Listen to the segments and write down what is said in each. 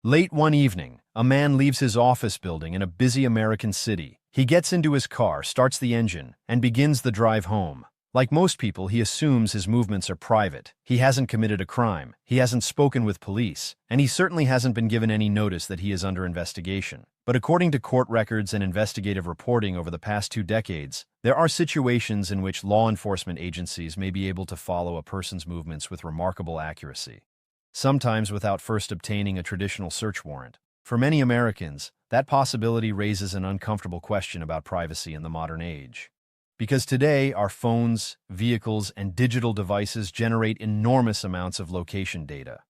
Late one evening, a man leaves his office building in a busy American city. He gets into his car, starts the engine, and begins the drive home. Like most people, he assumes his movements are private. He hasn't committed a crime, he hasn't spoken with police, and he certainly hasn't been given any notice that he is under investigation. But according to court records and investigative reporting over the past 2 decades, there are situations in which law enforcement agencies may be able to follow a person's movements with remarkable accuracy, sometimes without first obtaining a traditional search warrant. For many Americans, that possibility raises an uncomfortable question about privacy in the modern age. Because today, our phones, vehicles, and digital devices generate enormous amounts of location data.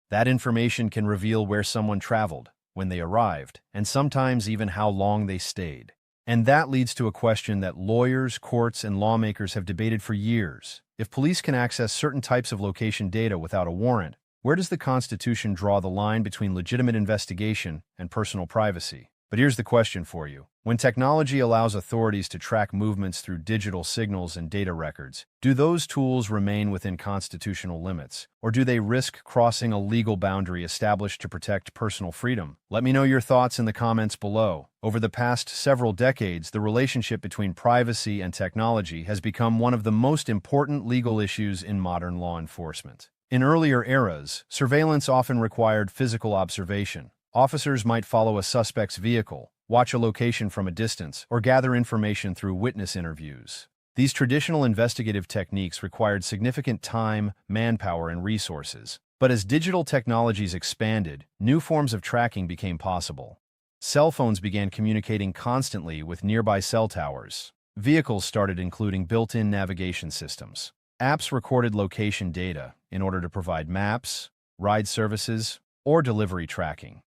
That information can reveal where someone traveled, when they arrived, and sometimes even how long they stayed. And that leads to a question that lawyers, courts, and lawmakers have debated for years. If police can access certain types of location data without a warrant, where does the Constitution draw the line between legitimate investigation and personal privacy? But here's the question for you. When technology allows authorities to track movements through digital signals and data records, do those tools remain within constitutional limits, or do they risk crossing a legal boundary established to protect personal freedom? Let me know your thoughts in the comments below. Over the past several decades, the relationship between privacy and technology has become one of the most important legal issues in modern law enforcement. In earlier eras, surveillance often required physical observation. Officers might follow a suspect's vehicle, watch a location from a distance, or gather information through witness interviews. These traditional investigative techniques required significant time, manpower, and resources. But as digital technologies expanded, new forms of tracking became possible. Cell phones began communicating constantly with nearby cell towers. Vehicles started including built-in navigation systems. Apps recorded location data in order to provide maps, ride services, or delivery tracking.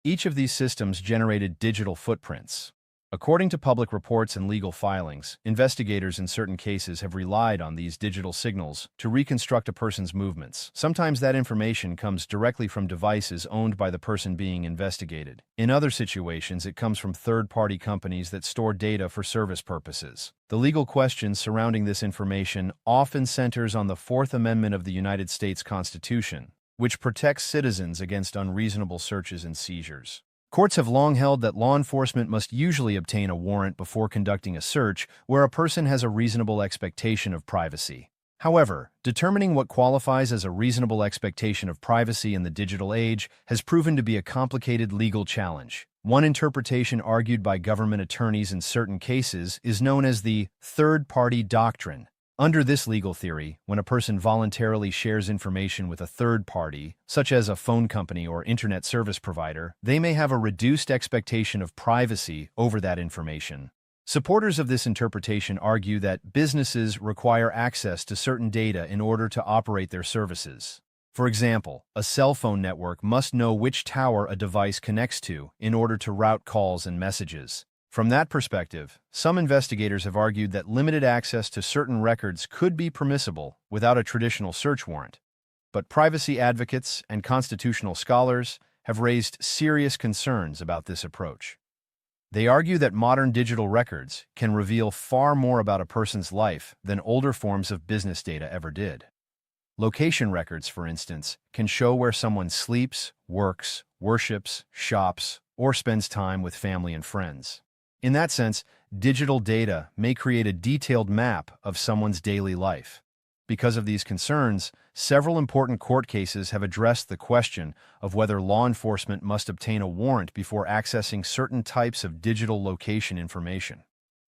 Each of these systems generated digital footprints. According to public reports and legal filings, investigators in certain cases have relied on these digital signals to reconstruct a person's movements. Sometimes that information comes directly from devices owned by the person being investigated. In other situations, it comes from third-party companies that store data for service purposes. The legal question surrounding this information often centers on the Fourth Amendment of the United States Constitution, which protects citizens against unreasonable searches and seizures. Courts have long held that law enforcement must usually obtain a warrant before conducting a search where a person has a reasonable expectation of privacy. However, determining what qualifies as a reasonable expectation of privacy in the digital age has proven to be a complicated legal challenge. One interpretation argued by government attorneys in certain cases is known as the third-party doctrine. Under this legal theory, when a person voluntarily shares information with a third party, such as a phone company or internet service provider, they may have a reduced expectation of privacy over that information. Supporters of this interpretation argue that businesses require access to certain data in order to operate their services. For example, a cell phone network must know which tower a device connects to in order to route calls and messages. From that perspective, some investigators have argued that limited access to certain records could be permissible without a traditional search warrant. But privacy advocates and constitutional scholars have raised serious concerns about this approach. They argue that modern digital records can reveal far more about a person's life than older forms of business data ever did. Location records, for instance, can show where someone sleeps, works, worships, shops, or spends time with family and friends. In that sense, digital data may create a detailed map of someone's daily life. Because of these concerns, several important court cases have addressed the question of whether law enforcement must obtain a warrant before accessing certain types of digital location information.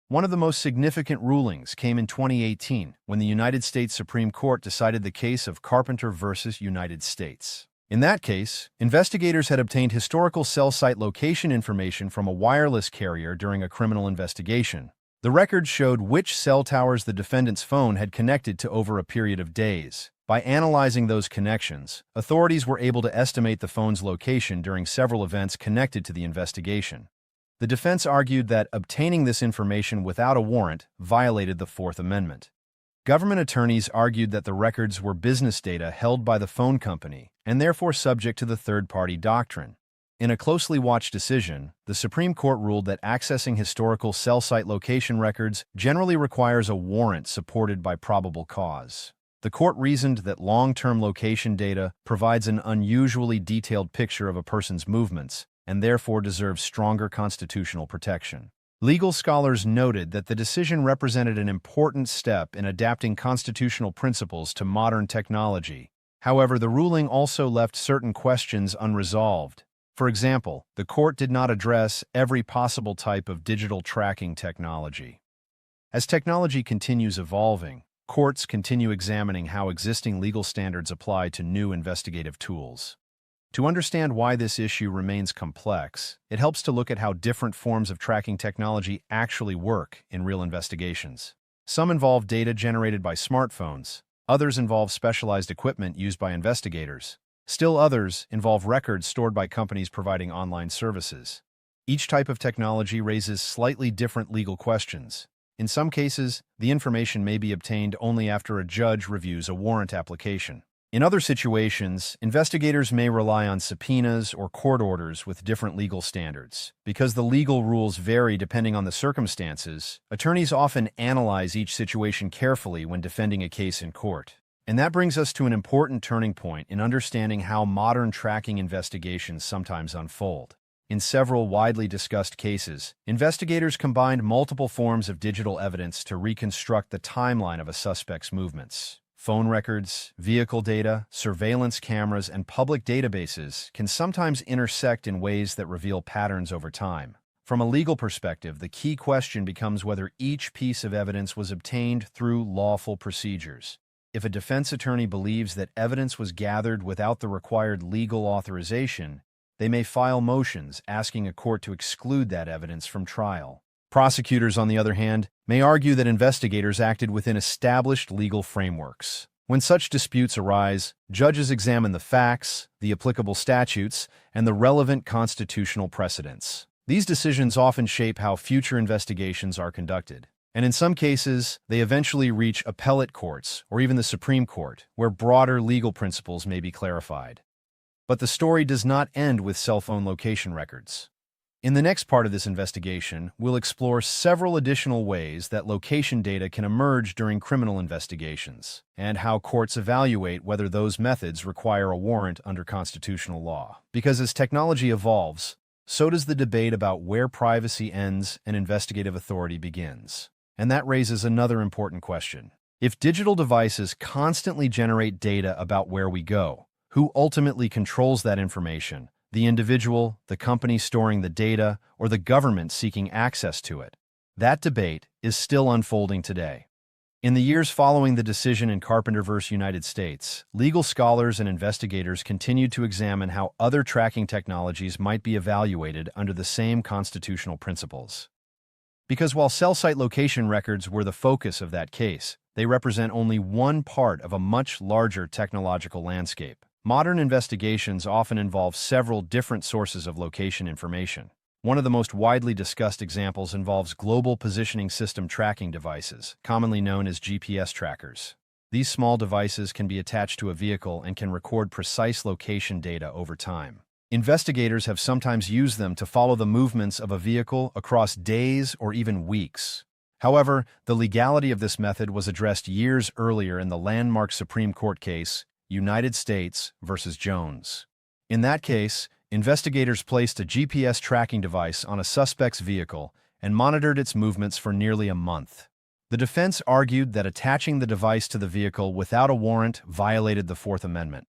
One of the most significant rulings came in 2018 when the United States Supreme Court decided the case of Carpenter versus United States. In that case, investigators had obtained historical cell site location information from a wireless carrier during a criminal investigation. The records showed which cell towers the defendant's phone had connected to over a period of days. By analyzing those connections, authorities were able to estimate the phone's location during several events connected to the investigation. The defense argued that obtaining this information without a warrant violated the Fourth Amendment. Government attorneys argued that the records were business data held by the phone company and therefore subject to the third-party doctrine. In a closely watched decision, the Supreme Court ruled that accessing historical cell site location records generally requires a warrant supported by probable cause. The court reasoned that long-term location data provides an unusually detailed picture of a person's movements and therefore deserves stronger constitutional protection. Legal scholars noted that the decision represented an important step in adapting constitutional principles to modern technology. However, the ruling also left certain questions unresolved. For example, the court did not address every possible type of digital tracking technology. As technology continues evolving, courts continue examining how existing legal standards apply to new investigative tools. To understand why this issue remains complex, it helps to look at how different forms of tracking technology actually work in real investigations. Some involve data generated by smartphones, others involve specialized equipment used by investigators. Still others involve records stored by companies providing online services. Each type of technology raises slightly different legal questions. In some cases, the information may be obtained only after a judge reviews a warrant application. In other situations, investigators may rely on subpoenas or court orders with different legal standards. Because the legal rules vary depending on the circumstances, attorneys often analyze each situation carefully when defending a case in court. And that brings us to an important turning point in understanding how modern tracking investigations sometimes unfold. In several widely discussed cases, investigators combined multiple forms of digital evidence to reconstruct the timeline of a suspect's movements. Phone records, vehicle data, surveillance cameras, and public databases can sometimes intersect in ways that reveal patterns over time. From a legal perspective, the key question becomes whether each piece of evidence was obtained through lawful procedures. If a defense attorney believes that evidence was gathered without the required legal authorization, they may file motions asking a court to exclude that evidence from trial. Prosecutors, on the other hand, may argue that investigators acted within established legal frameworks. When such disputes arise, judges examine the facts, the applicable statutes, and the relevant constitutional precedents. These decisions often shape how future investigations are conducted. And in some cases, they eventually reach appellate courts or even the Supreme Court, where broader legal principles may be clarified. But the story does not end with cell phone location records. In the next part of this investigation, we'll explore several additional ways that location data can emerge during criminal investigations, and how courts evaluate whether those methods require a warrant under constitutional law. Because as technology evolves, so does the debate about where privacy ends and investigative authority begins. And that raises another important question. If digital devices constantly generate data about where we go, who ultimately controls that information? The individual, the company storing the data, or the government seeking access to it? That debate is still unfolding today. In the years following the decision in Carpenter v. United States, legal scholars and investigators continued to examine how other tracking technologies might be evaluated under the same constitutional principles. Because while cell site location records were the focus of that case, they represent only one part of a much larger technological landscape. Modern investigations often involve several different sources of location information. One of the most widely discussed examples involves global positioning system tracking devices, commonly known as GPS trackers. These small devices can be attached to a vehicle and can record precise location data over time. Investigators have sometimes used them to follow the movements of a vehicle across days or even weeks. However, the legality of this method was addressed years earlier in the landmark Supreme Court case, United States v. Jones. In that case, investigators placed a GPS tracking device on a suspect's vehicle and monitored its movements for nearly a month. The defense argued that attaching the device to the vehicle without a warrant violated the Fourth Amendment.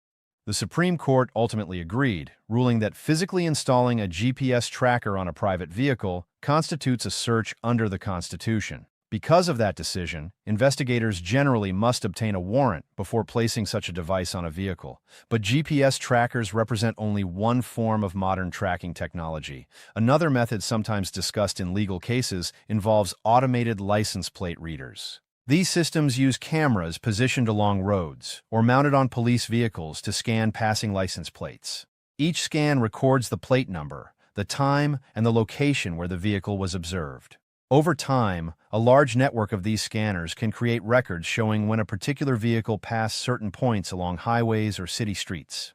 The Supreme Court ultimately agreed, ruling that physically installing a GPS tracker on a private vehicle constitutes a search under the Constitution. Because of that decision, investigators generally must obtain a warrant before placing such a device on a vehicle. But GPS trackers represent only one form of modern tracking technology. Another method sometimes discussed in legal cases involves automated license plate readers. These systems use cameras positioned along roads or mounted on police vehicles to scan passing license plates. Each scan records the plate number, the time, and the location where the vehicle was observed. Over time, a large network of these scanners can create records showing when a particular vehicle passed certain points along highways or city streets.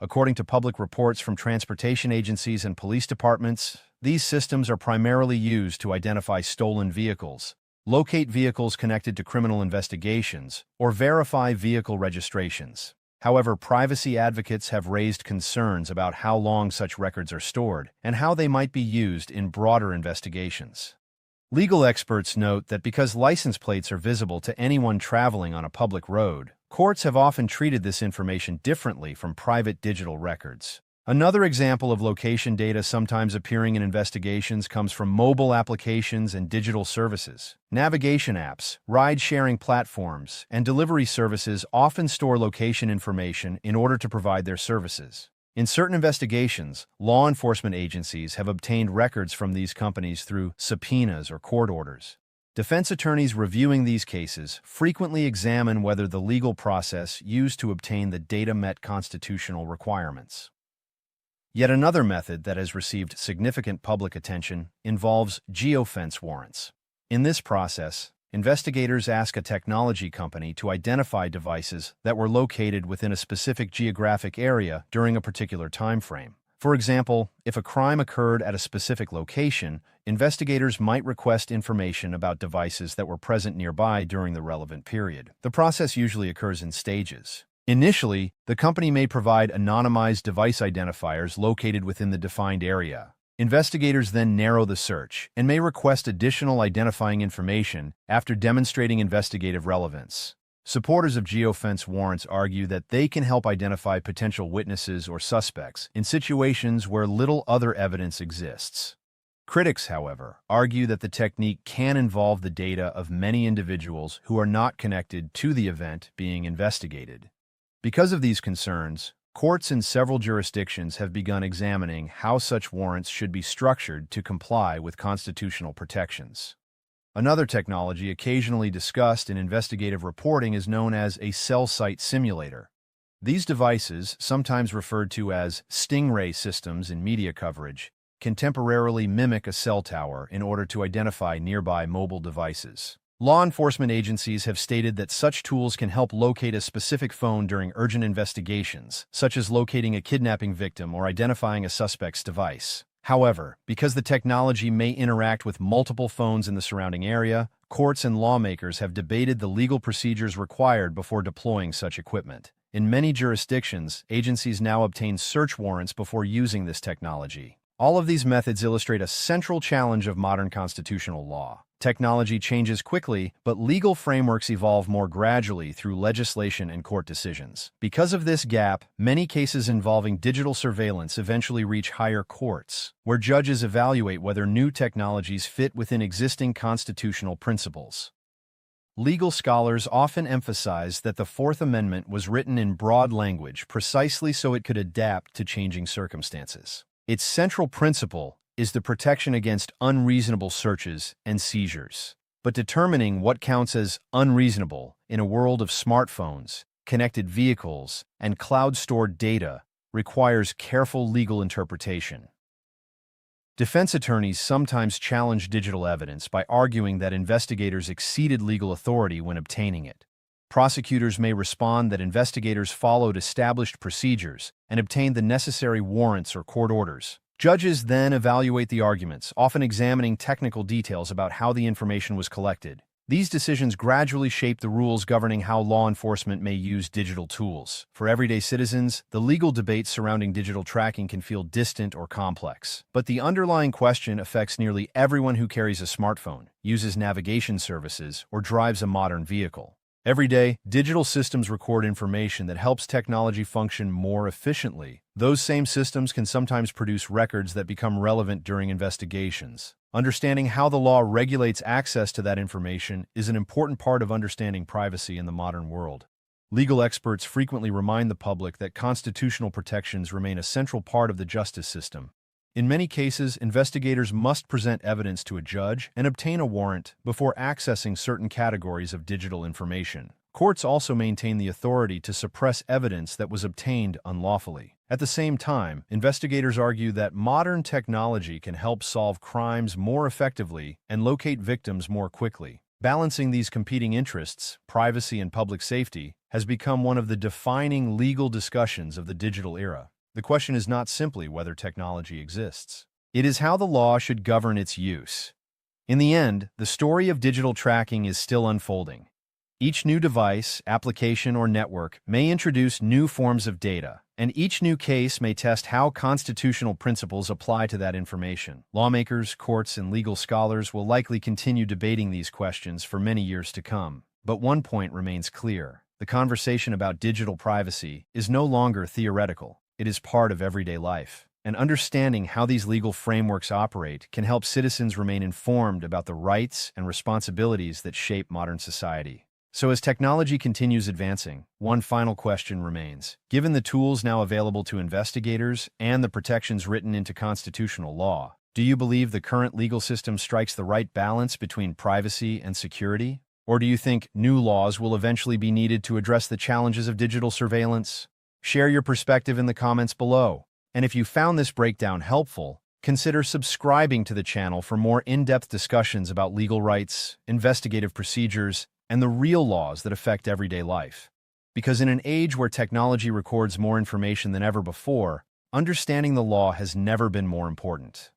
According to public reports from transportation agencies and police departments, these systems are primarily used to identify stolen vehicles, locate vehicles connected to criminal investigations, or verify vehicle registrations. However, privacy advocates have raised concerns about how long such records are stored and how they might be used in broader investigations. Legal experts note that because license plates are visible to anyone traveling on a public road, courts have often treated this information differently from private digital records. Another example of location data sometimes appearing in investigations comes from mobile applications and digital services. Navigation apps, ride-sharing platforms, and delivery services often store location information in order to provide their services. In certain investigations, law enforcement agencies have obtained records from these companies through subpoenas or court orders. Defense attorneys reviewing these cases frequently examine whether the legal process used to obtain the data met constitutional requirements. Yet another method that has received significant public attention involves geofence warrants. In this process, investigators ask a technology company to identify devices that were located within a specific geographic area during a particular time frame. For example, if a crime occurred at a specific location, investigators might request information about devices that were present nearby during the relevant period. The process usually occurs in stages. Initially, the company may provide anonymized device identifiers located within the defined area. Investigators then narrow the search and may request additional identifying information after demonstrating investigative relevance. Supporters of geofence warrants argue that they can help identify potential witnesses or suspects in situations where little other evidence exists. Critics, however, argue that the technique can involve the data of many individuals who are not connected to the event being investigated. Because of these concerns, courts in several jurisdictions have begun examining how such warrants should be structured to comply with constitutional protections. Another technology occasionally discussed in investigative reporting is known as a cell site simulator. These devices, sometimes referred to as stingray systems in media coverage, can temporarily mimic a cell tower in order to identify nearby mobile devices. Law enforcement agencies have stated that such tools can help locate a specific phone during urgent investigations, such as locating a kidnapping victim or identifying a suspect's device. However, because the technology may interact with multiple phones in the surrounding area, courts and lawmakers have debated the legal procedures required before deploying such equipment. In many jurisdictions, agencies now obtain search warrants before using this technology. All of these methods illustrate a central challenge of modern constitutional law. Technology changes quickly, but legal frameworks evolve more gradually through legislation and court decisions. Because of this gap, many cases involving digital surveillance eventually reach higher courts, where judges evaluate whether new technologies fit within existing constitutional principles. Legal scholars often emphasize that the Fourth Amendment was written in broad language precisely so it could adapt to changing circumstances. Its central principle is the protection against unreasonable searches and seizures. But determining what counts as unreasonable in a world of smartphones, connected vehicles, and cloud-stored data requires careful legal interpretation. Defense attorneys sometimes challenge digital evidence by arguing that investigators exceeded legal authority when obtaining it. Prosecutors may respond that investigators followed established procedures and obtained the necessary warrants or court orders. Judges then evaluate the arguments, often examining technical details about how the information was collected. These decisions gradually shape the rules governing how law enforcement may use digital tools. For everyday citizens, the legal debate surrounding digital tracking can feel distant or complex. But the underlying question affects nearly everyone who carries a smartphone, uses navigation services, or drives a modern vehicle. Every day, digital systems record information that helps technology function more efficiently. Those same systems can sometimes produce records that become relevant during investigations. Understanding how the law regulates access to that information is an important part of understanding privacy in the modern world. Legal experts frequently remind the public that constitutional protections remain a central part of the justice system. In many cases, investigators must present evidence to a judge and obtain a warrant before accessing certain categories of digital information. Courts also maintain the authority to suppress evidence that was obtained unlawfully. At the same time, investigators argue that modern technology can help solve crimes more effectively and locate victims more quickly. Balancing these competing interests, privacy and public safety, has become one of the defining legal discussions of the digital era. The question is not simply whether technology exists. It is how the law should govern its use. In the end, the story of digital tracking is still unfolding. Each new device, application, or network may introduce new forms of data, and each new case may test how constitutional principles apply to that information. Lawmakers, courts, and legal scholars will likely continue debating these questions for many years to come. But one point remains clear. The conversation about digital privacy is no longer theoretical. It is part of everyday life. And understanding how these legal frameworks operate can help citizens remain informed about the rights and responsibilities that shape modern society. So as technology continues advancing, one final question remains. Given the tools now available to investigators and the protections written into constitutional law, do you believe the current legal system strikes the right balance between privacy and security? Or do you think new laws will eventually be needed to address the challenges of digital surveillance? Share your perspective in the comments below. And if you found this breakdown helpful, consider subscribing to the channel for more in-depth discussions about legal rights, investigative procedures, and the real laws that affect everyday life. Because in an age where technology records more information than ever before, understanding the law has never been more important.